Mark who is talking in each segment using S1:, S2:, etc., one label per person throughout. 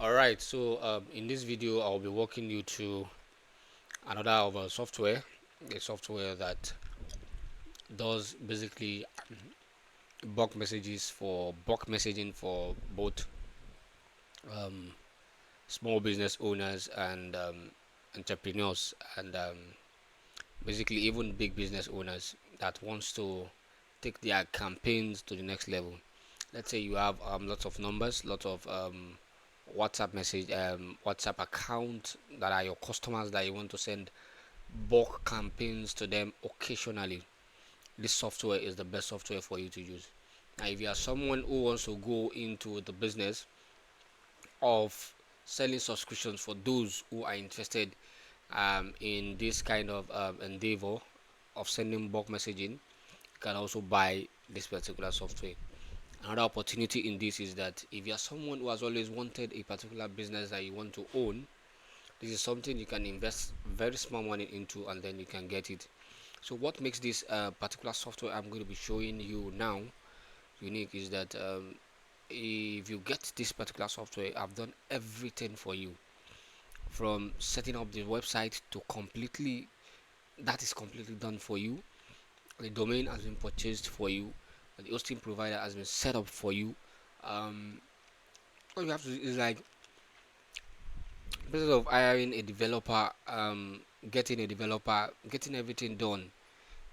S1: Alright, so in this video I'll be walking you through another of a software, a software that does basically bulk messaging for both um, small business owners and entrepreneurs and basically even big business owners that wants to take their campaigns to the next level. Let's say you have lots of numbers, lots of WhatsApp account that are your customers that you want to send bulk campaigns to them occasionally. This software is the best software for you to use. Now, if you are someone who wants to go into the business of selling subscriptions for those who are interested in this kind of endeavor of sending bulk messaging, you can also buy this particular software. Another opportunity in this is that if you are someone who has always wanted a particular business that you want to own, this is something you can invest very small money into and then you can get it. So what makes this particular software I'm going to be showing you now unique is that if you get this particular software, I've done everything for you, from setting up the website to completely, that is completely done for you. The domain has been purchased for you, the hosting provider has been set up for you. All you have to do is like, instead of hiring a developer, getting everything done,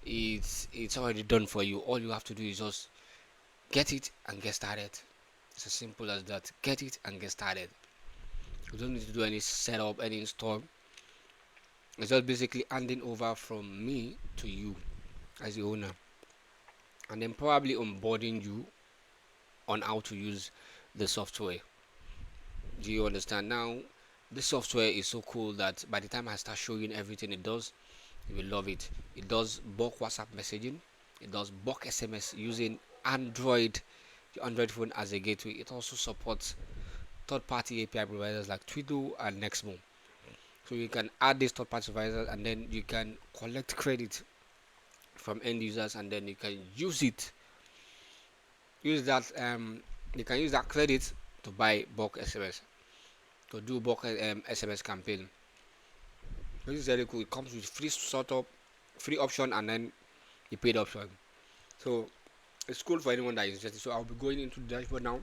S1: it's already done for you. All you have to do is just get it and get started. It's as simple as that. Get it and get started. You don't need to do any setup, any install. It's just basically handing over from me to you as the owner, and then probably onboarding you on how to use the software. Do you understand? Now, this software is so cool that by the time I start showing everything it does, you will love it. It does bulk WhatsApp messaging. It does bulk SMS using Android, the Android phone as a gateway. It also supports third-party API providers like Twido and Nexmo. So you can add these third-party providers and then you can collect credit from end users and then you can use it. Use that you can use that credit to buy bulk SMS, to do bulk SMS campaign. This is very cool. It comes with free startup, free option, and then the paid option. So it's cool for anyone that is interested. So I'll be going into the dashboard now,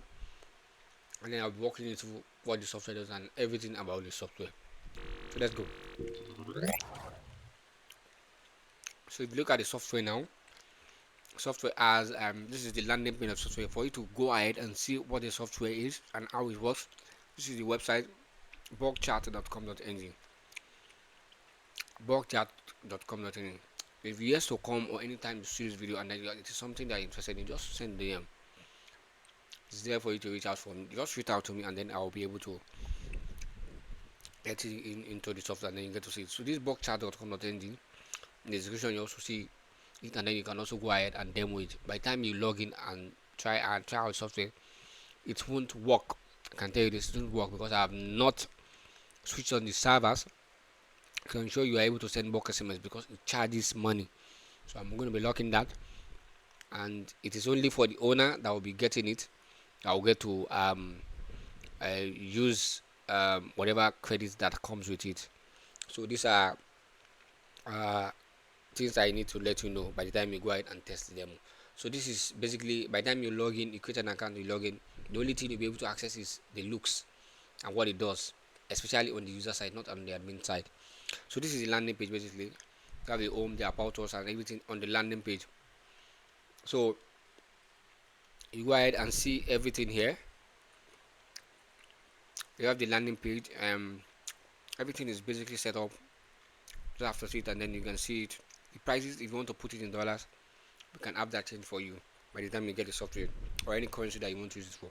S1: and then I'll be walking into what the software does and everything about the software. So let's go. So if you look at the software now, software as this is the landing page of software for you to go ahead and see what the software is and how it works. This is the website bulkchat.com.ng. bulkchat.com.ng. If you yes to come or anytime you see this video and then it is something that you're interested in, just send DM. It's there for you to reach out from. Just reach out to me and then I'll be able to get it into the software and then you get to see it. So this bulkchat.com.ng, in the description you also see it, and then you can also go ahead and demo it. By the time you log in and try out software, it won't work. I can tell you this, it won't work because I have not switched on the servers to ensure you are able to send bulk SMS because it charges money. So I'm going to be locking that, and it is only for the owner that will be getting it. I will get to use whatever credits that comes with it. So these are uh, things I need to let you know by the time you go ahead and test the demo. So this is basically, by the time you log in, you create an account, you log in, the only thing you'll be able to access is the looks and what it does, especially on the user side, not on the admin side. So this is the landing page basically. You have the home, the about us, and everything on the landing page. So you go ahead and see everything here. You have the landing page. Everything is basically set up. Just have to see it, and then you can see it. The prices, if you want to put it in dollars, we can have that change for you by the time you get the software or any currency that you want to use it for.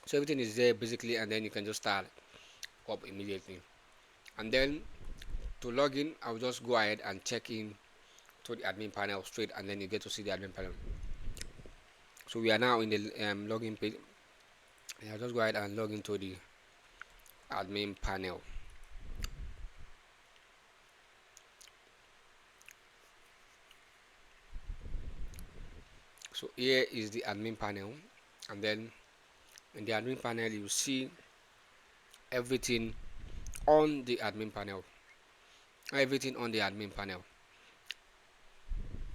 S1: So everything is there basically, and then you can just start up immediately. And then to log in, I'll just go ahead and check in to the admin panel straight, and then you get to see the admin panel. So we are now in the login page. I'll just go ahead and log into the admin panel. So here is the admin panel, and then in the admin panel you see everything on the admin panel. Everything on the admin panel.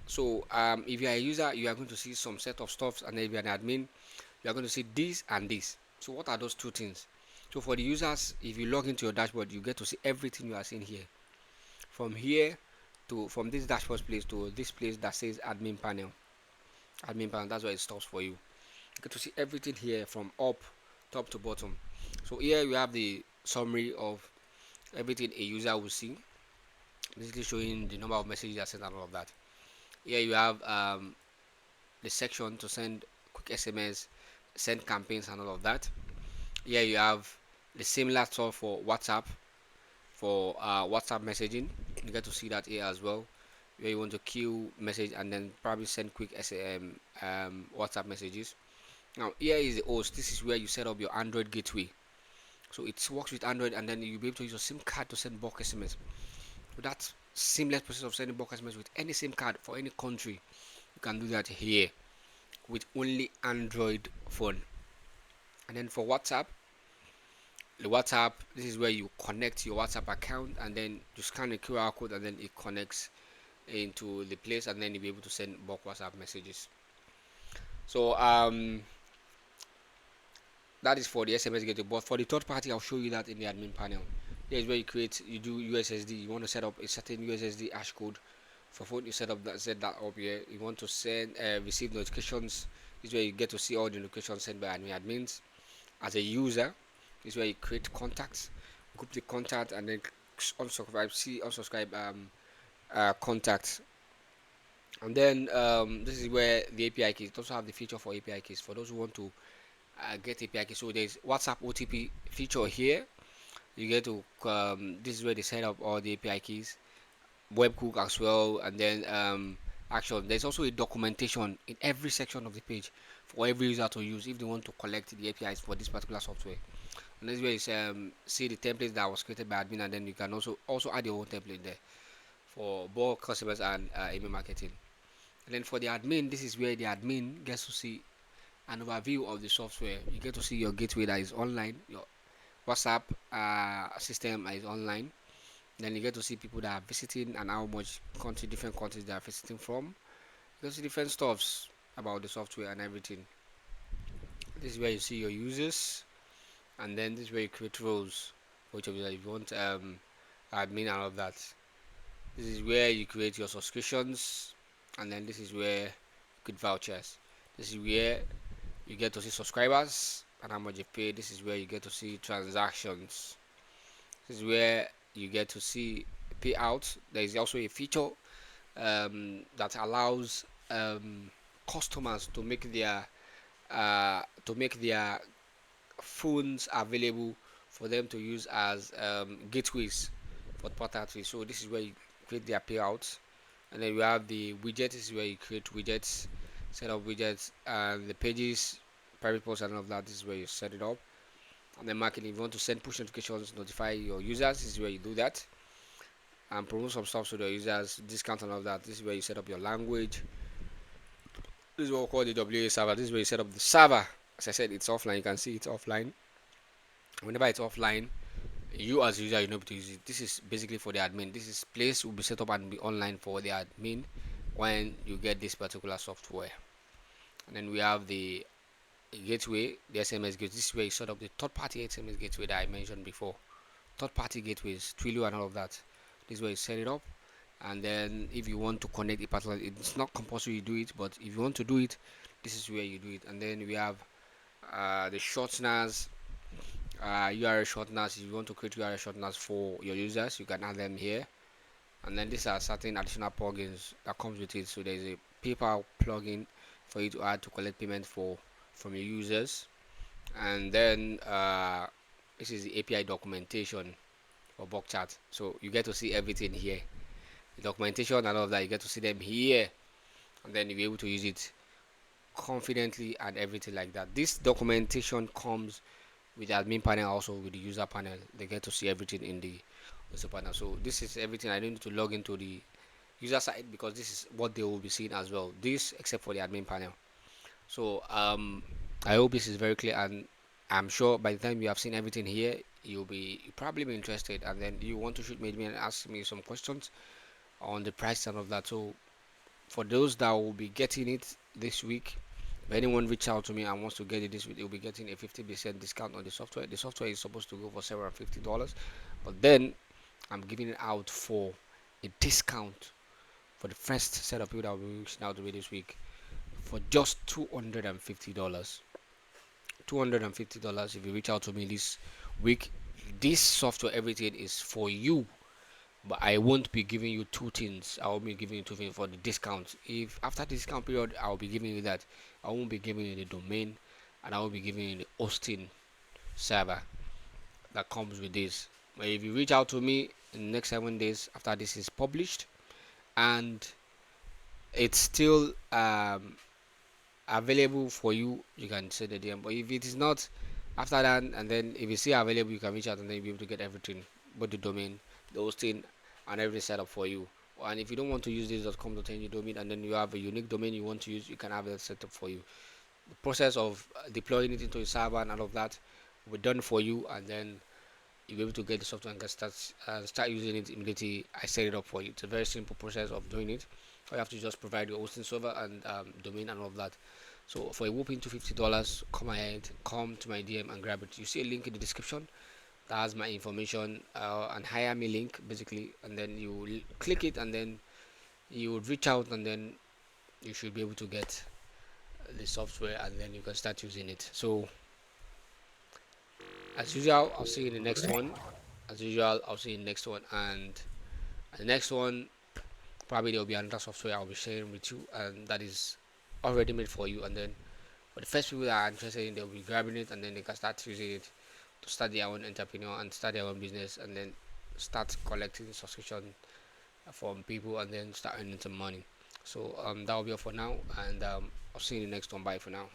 S1: So if you are a user, you are going to see some set of stuff, and then if you are an admin, you are going to see this and this. So what are those two things? So for the users, if you log into your dashboard, you get to see everything you are seeing here. From here to from this dashboard place to this place that says admin panel. Admin panel, that's where it stops for you. You get to see everything here from top to bottom. So here you have the summary of everything a user will see, basically showing the number of messages that sent and all of that. Here you have the section to send quick SMS, send campaigns and all of that. Here you have the similar stuff for WhatsApp, for WhatsApp messaging. You get to see that here as well, where you want to queue message and then probably send quick WhatsApp messages. Now here is the host. This is where you set up your Android gateway. So it works with Android, and then you'll be able to use your SIM card to send bulk SMS. So that seamless process of sending bulk SMS with any SIM card for any country, you can do that here with only Android phone. And then for WhatsApp, the WhatsApp, this is where you connect your WhatsApp account, and then you scan the QR code, and then it connects into the place, and then you'll be able to send bulk WhatsApp messages. So that is for the SMS gateway. But for the third party, I'll show you that in the admin panel. Here is where you do USSD. You want to set up a certain USSD hash code for phone. You set that up here. You want to send receive notifications. This is where you get to see all the notifications sent by admins. As a user, this is where you create contacts, group the contact, and then unsubscribe contacts. And then this is where the API keys. It also have the feature for API keys for those who want to get API keys. So there's WhatsApp OTP feature here. You get to this is where they set up all the API keys, webhook as well, and then action. There's also a documentation in every section of the page for every user to use if they want to collect the APIs for this particular software. And this is where you see the template that was created by admin, and then you can also add your own template there for both customers and email marketing. And then for the admin, this is where the admin gets to see an overview of the software. You get to see your gateway that is online, your WhatsApp system is online. Then you get to see people that are visiting and how much different countries they are visiting from. You get to see different stuffs about the software and everything. This is where you see your users, and then this is where you create roles for each of you. If you want admin and all of that, this is where you create your subscriptions, and then this is where you get vouchers. This is where you get to see subscribers and how much you pay. This is where you get to see transactions. This is where you get to see payouts. There is also a feature that allows customers to make their phones available for them to use as gateways for third. So this is where you create their payouts, and then we have the widgets. This is where you create widgets, set up widgets, and the pages, private posts, and all of that. This is where you set it up. And then marketing, if you want to send push notifications, notify your users, this is where you do that. And promote some stuff to the users, discount and all that. This is where you set up your language. This is what we call the WA server. This is where you set up the server. As I said, it's offline. You can see it's offline. Whenever it's offline, you as a user, you know to use it. This is basically for the admin. This place will be set up and be online for the admin when you get this particular software. And then we have the gateway, the SMS gateway. This is where you set up the third-party SMS gateway that I mentioned before. Third-party gateways, Twilio and all of that. This is where you set it up. And then if you want to connect a particular, it's not compulsory you do it, but if you want to do it, this is where you do it. And then we have the shorteners, URL shorteners. If you want to create URL shorteners for your users, you can add them here. And then these are certain additional plugins that comes with it. So there's a PayPal plugin for you to add to collect payment from your users. And then this is the API documentation for bulk chat. So you get to see everything here, the documentation and all of that. You get to see them here, and then you'll be able to use it confidently and everything like that. This documentation comes with the admin panel, also with the user panel. They get to see everything in the user panel. So this is everything. I don't need to log into the user side because this is what they will be seeing as well. This except for the admin panel. So I hope this is very clear, and I'm sure by the time you have seen everything here, you probably be interested, and then you want to shoot me and ask me some questions on the price and of that. So for those that will be getting it this week, if anyone reach out to me and wants to get it this week, they'll be getting a 50% discount on the software. The software is supposed to go for $750, but then I'm giving it out for a discount for the first set of people that will be reaching out to me this week for just $250. $250 if you reach out to me this week. This software, everything is for you, but I won't be giving you two things. I will be giving you two things for the discount. If after the discount period, I'll be giving you that. I won't be giving you the domain, and I will be giving you the hosting server that comes with this. But if you reach out to me in the next 7 days after this is published, and it's still available for you, you can send a DM. But if it is not after that, and then if it's still available, you can reach out and then you'll be able to get everything, both the domain, the hosting, and everything set up for you. And if you don't want to use this .com.ng domain and then you have a unique domain you want to use, you can have that set up for you. The process of deploying it into a server and all of that will be done for you, and then you'll be able to get the software and start using it immediately. I set it up for you. It's a very simple process of doing it. All you have to just provide your hosting server and domain and all of that. So for a whooping $250, come ahead, come to my DM and grab it. You see a link in the description that has my information and hire me link basically, and then you click it and then you would reach out and then you should be able to get the software and then you can start using it. So as usual, I'll see you in the next one. As usual, I'll see you in the next one, and the next one probably there will be another software I'll be sharing with you, and that is already made for you. And then for the first people that are interested in, they'll be grabbing it, and then they can start using it to start their own entrepreneur and start their own business, and then start collecting subscription from people, and then start earning some money. So that will be all for now, and I'll see you in the next one. Bye for now.